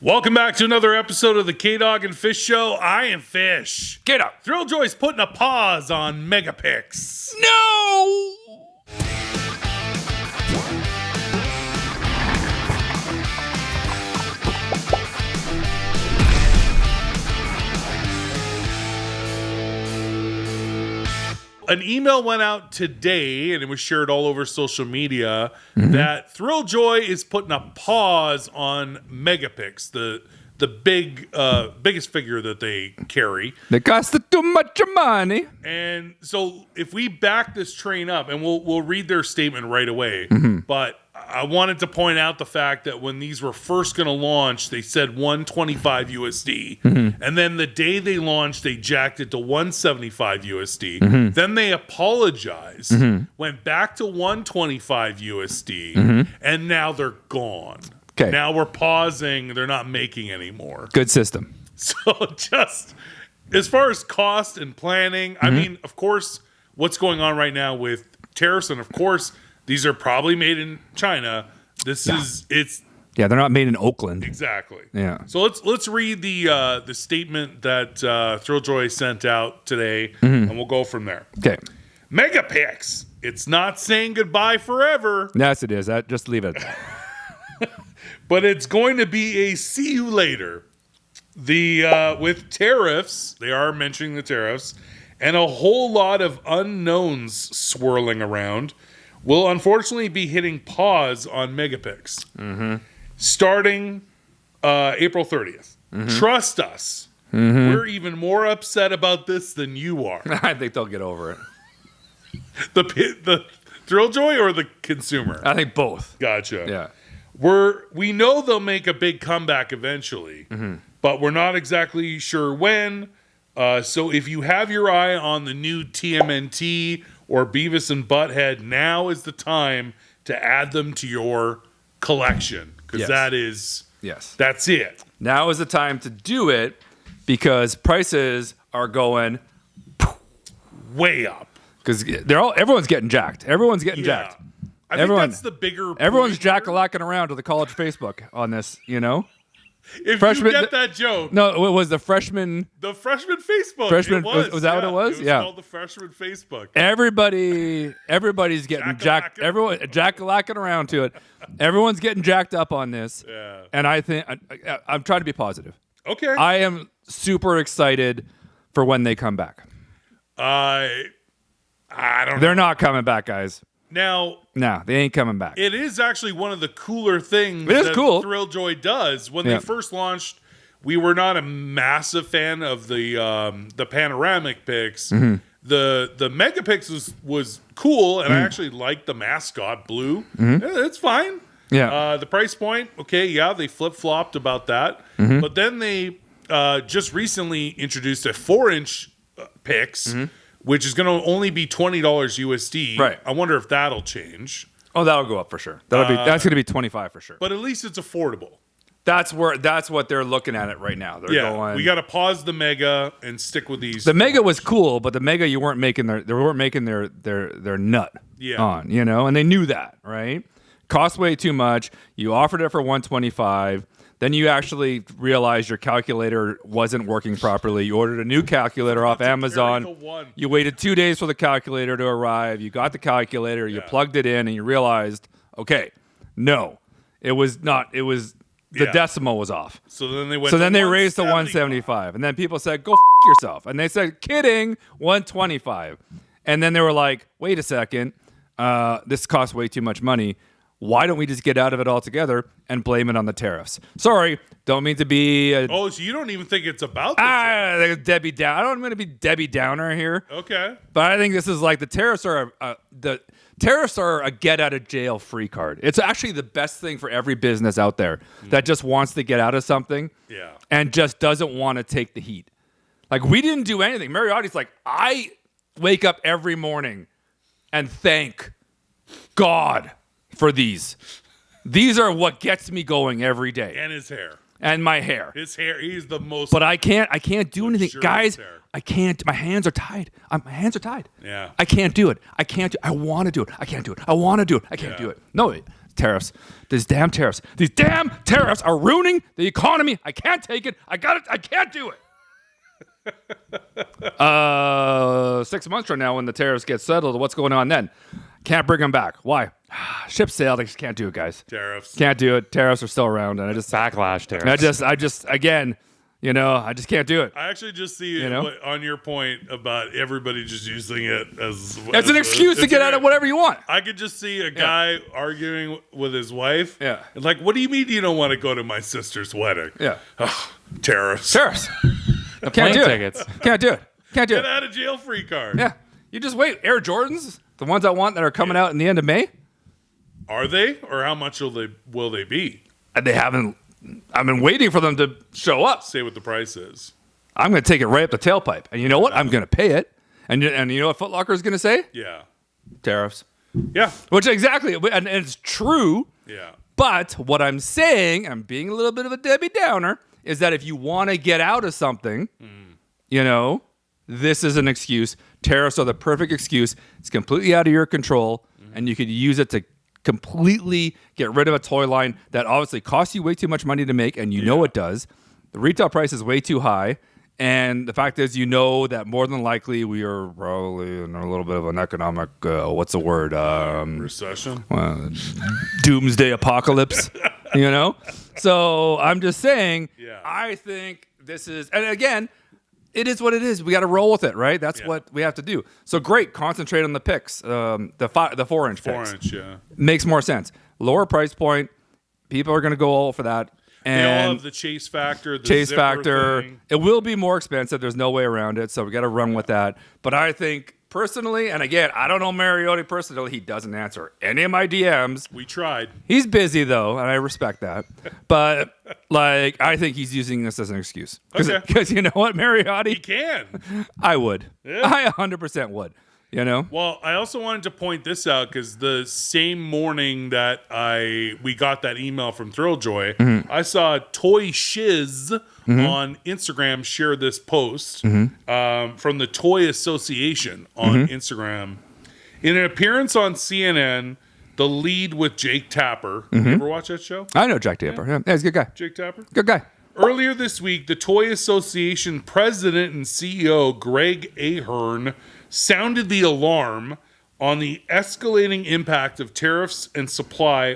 Welcome back to another episode of the K-Dog&Fish Show. I am Fish. Get up. Thrilljoy's putting a pause on Megapix. No! An email went out today, and it was shared all over social media, that Thrilljoy is putting a pause on Megapix, the biggest figure that they carry. They cost too much money. And so if we back this train up, and we'll read their statement right away, but I wanted to point out the fact that when these were first going to launch, they said 125 USD. And then the day they launched, they jacked it to 175 USD. Then they apologized, went back to 125 USD, and now they're gone. Okay. Now we're pausing. They're not making anymore. Good system. So just as far as cost and planning, I mean, of course, what's going on right now with tariffs, and of course, these are probably made in China. Yeah, they're not made in Oakland. Exactly. Yeah. So let's read the statement that Thrilljoy sent out today, and we'll go from there. Okay. Megapix, it's not saying goodbye forever, Yes, it is. Just leave it at that. but it's going to be a see you later. With tariffs, they are mentioning the tariffs, and a whole lot of unknowns swirling around, will unfortunately be hitting pause on Megapix starting April 30th. Trust us. We're even more upset about this than you are. I think they'll get over it. The Thrilljoy or the consumer? I think both. Gotcha. Yeah. We know they'll make a big comeback eventually, but we're not exactly sure when. So if you have your eye on the new TMNT or Beavis and Butthead, now is the time to add them to your collection, because that's it. Now is the time to do it because prices are going Way up. because everyone's getting jacked. Everyone's getting jacked. I think that's the bigger Everyone's point. jack-a-lacking around to the college Facebook on this, you know? If freshman- you get that joke. No, it was the freshman... The freshman Facebook. Freshman, it was that what it was? It was Yeah. called the freshman Facebook. Everybody's getting jacked. Everyone jack-a-lacking around to it. Everyone's getting jacked up on this. Yeah. And I think I'm trying to be positive. Okay. I am super excited for when they come back. I don't know. They're not coming back, guys. Now, No, they ain't coming back. it is actually one of the cooler things It is that cool. Thrilljoy does. When Yeah. they first launched, we were not a massive fan of the panoramic pics. The Megapix was cool, and I actually liked the mascot, Blue. It's fine. Yeah. The price point, okay, yeah, they flip-flopped about that. But then they just recently introduced a 4-inch Pix, which is going to only be $20 USD. Right. I wonder if that'll change. Oh, that'll go up for sure. That's going to be 25 for sure. But at least it's affordable. That's what they're looking at it right now. They're going. We got to pause the Mega and stick with these. The Mega was cool, but the Mega they weren't making their nut on, you know, and they knew that, right? Cost way too much. You offered it for 125. Then you actually realized your calculator wasn't working properly. You ordered a new calculator off Amazon. You waited 2 days for the calculator to arrive. You got the calculator. You plugged it in, and you realized, okay, no, it was not. It was the decimal was off. So then they went. So then they raised to 175, and then people said, "Go f yourself," and they said, "Kidding, 125," and then they were like, "Wait a second, this costs way too much money. Why don't we just get out of it altogether and blame it on the tariffs?" Sorry, don't mean to be. So you don't even think it's about the Debbie Down. I don't want to be Debbie Downer here. Okay. But I think this is like the tariffs are a get out of jail free card. It's actually the best thing for every business out there that just wants to get out of something and just doesn't want to take the heat. Like, we didn't do anything. Mariotti's like, I wake up every morning and thank God for these. These are what gets me going every day. And his hair. And my hair. His hair, he's the most. But I can't do anything. Guys, hair. I can't. My hands are tied. My hands are tied. Yeah. I can't do it. I want to do it. I can't do it. I want to do it. I can't do it. No, tariffs. These damn tariffs. These damn tariffs are ruining the economy. I can't take it. I can't do it. 6 months from now, when the tariffs get settled, what's going on then? Can't bring them back. Why? Ship sailed. I just can't do it, guys. Tariffs. Can't do it. Tariffs are still around, and I just backlash tariffs. I just again, I just can't do it. I actually just see on your point about everybody just using it as an excuse to get out of whatever you want. I could just see a guy arguing with his wife. Yeah. Like, what do you mean you don't want to go to my sister's wedding? Yeah. Oh, tariffs. Can't do it. Can't do it. Can't do it. Get out of jail free card. Yeah. You just wait. Air Jordans, the ones I want that are coming out in the end of May. Are they? Or how much will they be? They haven't. I've been waiting for them to show up. Say what the price is. I'm going to take it right up the tailpipe. And you know what? I'm going to pay it. And you know what Foot Locker is going to say? Yeah. Tariffs. Yeah. Which exactly. And it's true. Yeah. But what I'm saying, I'm being a little bit of a Debbie Downer, is that if you want to get out of something, this is an excuse. Tariffs are the perfect excuse. It's completely out of your control, and you could use it to completely get rid of a toy line that obviously costs you way too much money to make, and you know it does. The retail price is way too high, and the fact is that more than likely we are probably in a little bit of an economic, what's the word? Recession? Doomsday apocalypse, So I'm just saying, I think this is, and again, it is what it is. We got to roll with it, right? That's what we have to do. So great, concentrate on the picks, the 4-inch picks. 4-inch, yeah. Makes more sense. Lower price point, people are going to go all for that. And they all have the chase factor. The factor. Thing. It will be more expensive. There's no way around it. So we got to run with that. But I think personally, and again, I don't know Mariotti personally. He doesn't answer any of my DMs. We tried. He's busy though, and I respect that. But I think he's using this as an excuse. Because you know what, Mariotti? He can. I would. Yeah. I 100% would. Well, I also wanted to point this out because the same morning that we got that email from Thrilljoy, I saw Toy Shiz on Instagram share this post from the Toy Association on Instagram. In an appearance on CNN, The Lead with Jake Tapper. You ever watch that show? I know Jack Tapper. Yeah, he's a good guy. Jake Tapper? Good guy. Earlier this week, the Toy Association president and CEO, Greg Ahern, sounded the alarm on the escalating impact of tariffs and supply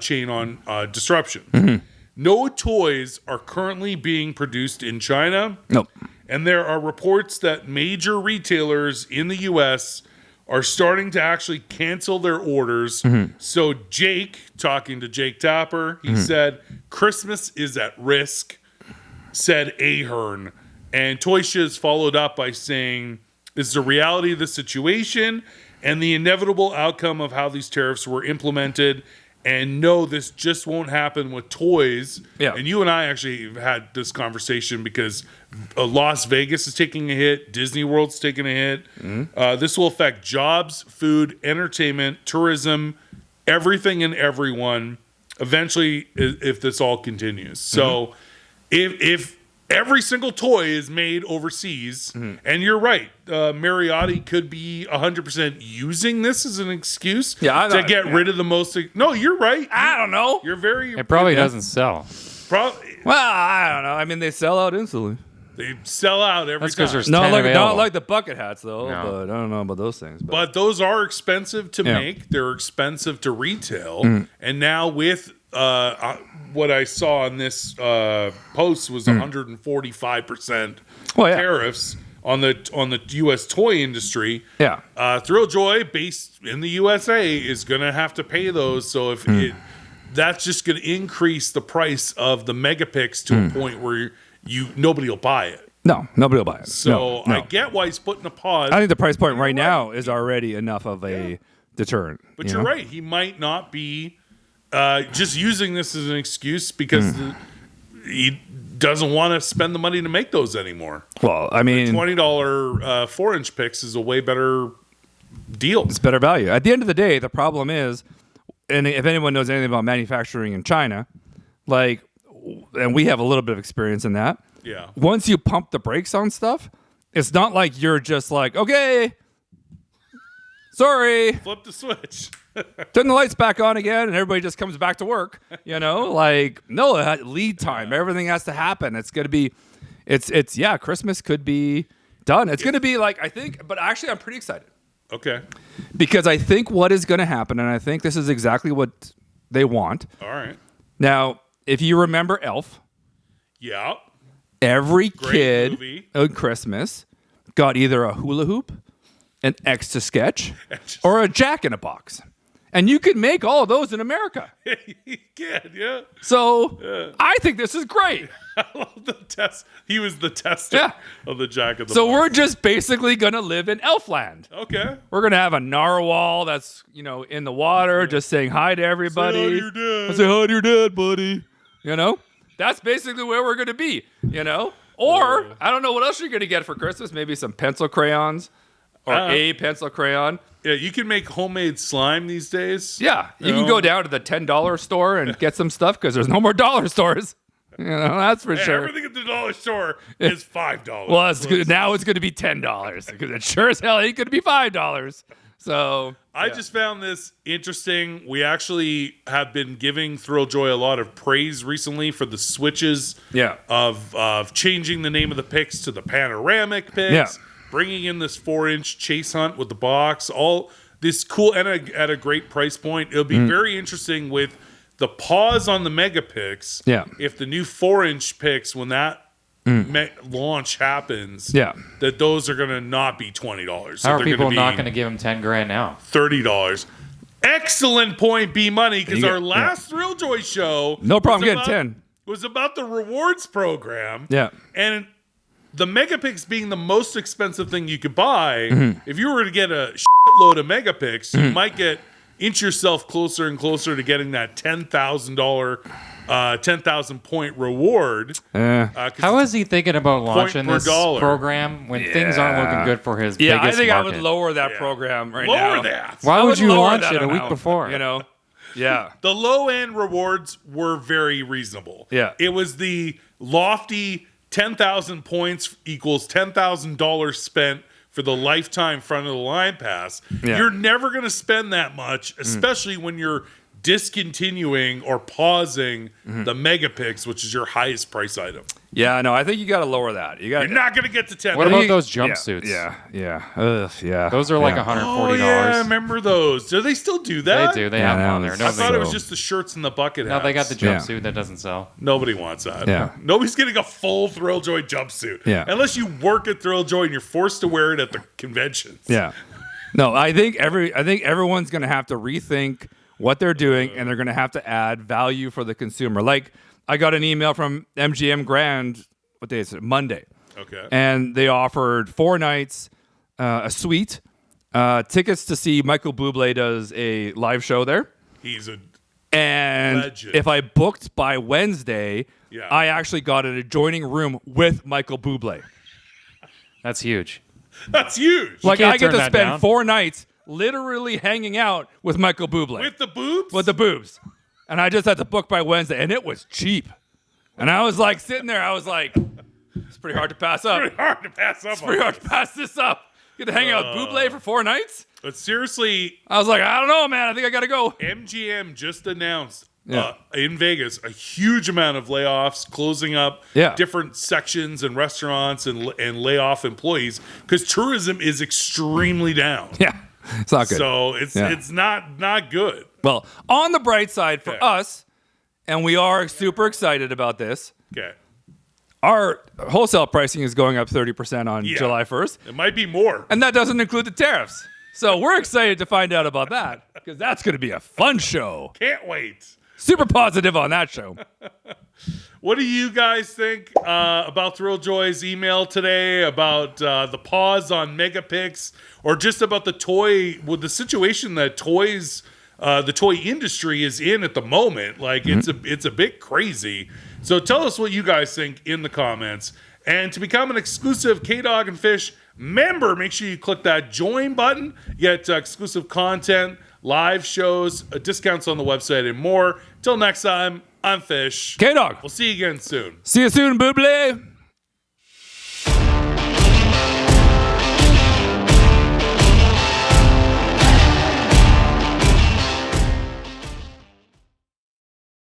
chain on disruption. No toys are currently being produced in China. Nope. And there are reports that major retailers in the U.S. are starting to actually cancel their orders. So Jake, talking to Jake Tapper, he said, Christmas is at risk, said Ahern. And Toy Shiz followed up by saying, this is the reality of the situation and the inevitable outcome of how these tariffs were implemented. And no, this just won't happen with toys. Yeah. And you and I actually have had this conversation because Las Vegas is taking a hit. Disney World's taking a hit. This will affect jobs, food, entertainment, tourism, everything and everyone eventually if this all continues. So if every single toy is made overseas, and you're right, Mariotti could be 100% using this as an excuse to get rid of the most. No, you're right. I don't know. You're very. It probably doesn't sell. Well, I don't know. I mean, they sell out instantly. They sell out every That's 'cause time. there's Not 10 like available. the bucket hats though. No. But I don't know about those things. But those are expensive to make. They're expensive to retail. And now with what I saw in this post was 145% tariffs on the U.S. toy industry. Yeah. Thrilljoy, based in the USA, is going to have to pay those. So if that's just going to increase the price of the megapix to a point where nobody will buy it. No, nobody will buy it. So No. I get why he's putting a pause. I think the price point right now is already enough of a deterrent. But you're right. He might not be just using this as an excuse because he doesn't want to spend the money to make those anymore. Well, I mean, $20 4-inch picks is a way better deal. it's better value. At the end of the day, the problem is, and if anyone knows anything about manufacturing in China, and we have a little bit of experience in that. Yeah. Once you pump the brakes on stuff, it's not like you're just like, okay, Sorry. Flip the switch. Turn the lights back on again, and everybody just comes back to work. Like, no, lead time. Everything has to happen. It's going to be, Christmas could be done. It's going to be like, I think, but actually I'm pretty excited. Okay. Because I think what is going to happen, and I think this is exactly what they want. All right. Now, if you remember Elf. Yeah. Every Great kid movie. at Christmas got either a hula hoop, an Etch-a-Sketch, or a Jack-in-a-Box. And you could make all of those in America. You can, yeah. So I think this is great. I love the test. He was the tester of the Jack-in-the-Box. So we're just basically going to live in Elfland. Okay. We're going to have a narwhal that's, in the water just saying hi to everybody. Say hi to your dad. Say hi to your dad, buddy. That's basically where we're going to be, Or, I don't know what else you're going to get for Christmas. Maybe some pencil crayons or a pencil crayon. Yeah, you can make homemade slime these days. Yeah, you can go down to the $10 store and get some stuff because there's no more dollar stores. That's for sure. Everything at the dollar store is $5. Well, it's good. Now it's going to be $10 because it sure as hell ain't going to be $5. So I just found this interesting. We actually have been giving Thrilljoy a lot of praise recently for the switches of changing the name of the picks to the panoramic picks, bringing in this 4-inch chase hunt with the box, all this cool and at a great price point. It'll be very interesting with the pause on the mega picks. Yeah. If the new 4-inch picks, when that launch happens, that those are going to not be $20. So how are people not going to give him $10,000 now? $30. Excellent point, B Money, because our last Thrilljoy show, no problem getting 10, was about the rewards program. Yeah, and the Megapix being the most expensive thing you could buy. If you were to get a shitload of Megapix, you might inch yourself closer and closer to getting that $10,000, 10,000 point reward. How is he thinking about launching this program when things aren't looking good for his biggest I think market? I would lower that program right now. Lower that. Why would you launch it a week before? Yeah. The low end rewards were very reasonable. Yeah. It was the lofty 10,000 points equals $10,000 spent for the lifetime front of the line pass. Yeah. You're never going to spend that much, especially when you're discontinuing or pausing the Megapix, which is your highest price item. Yeah, no, I think you got to lower that. You're not going to get to 10. What about those jumpsuits? Yeah. Ugh. Those are like $140. Oh, yeah, I remember those. Do they still do that? They do. They have them on there. I thought it was just the shirts and the bucket hats. No, they got the jumpsuit that doesn't sell. Nobody wants that. Yeah. Nobody's getting a full Thrilljoy jumpsuit. Yeah. Unless you work at Thrilljoy and you're forced to wear it at the conventions. Yeah. No, I think everyone's going to have to rethink what they're doing, and they're going to have to add value for the consumer. Like, I got an email from MGM Grand, what day is it? Monday. Okay. And they offered 4 nights, a suite, tickets to see Michael Bublé does a live show there. He's a legend. If I booked by Wednesday, I actually got an adjoining room with Michael Bublé. That's huge. That's huge. Like, I get to spend 4 nights literally hanging out with Michael Bublé. With the boobs? With the boobs. And I just had to book by Wednesday, and it was cheap. And I was like, sitting there, I was like, it's pretty hard to pass up. It's pretty hard to pass up. It's pretty hard to pass this up. Get to hang out with Bublé for 4 nights? But seriously, I was like, I don't know, man. I think I got to go. MGM just announced in Vegas a huge amount of layoffs, closing up different sections and restaurants and lay off employees because tourism is extremely down. Yeah. It's not good. So it's not good. Well, on the bright side for us, and we are super excited about this. Okay. Our wholesale pricing is going up 30% on July 1st. It might be more. And that doesn't include the tariffs. So we're excited to find out about that because that's going to be a fun show. Can't wait. Super positive on that show. What do you guys think about Thrilljoy's email today, about the pause on Megapix, or just about the the situation that the toy industry is in at the moment? Like, it's a bit crazy. So tell us what you guys think in the comments. And to become an exclusive K-Dog&Fish member, make sure you click that join button. You get exclusive content, live shows, discounts on the website, and more. Till next time, I'm Fish. K-Dog. We'll see you again soon. See you soon, Bublé.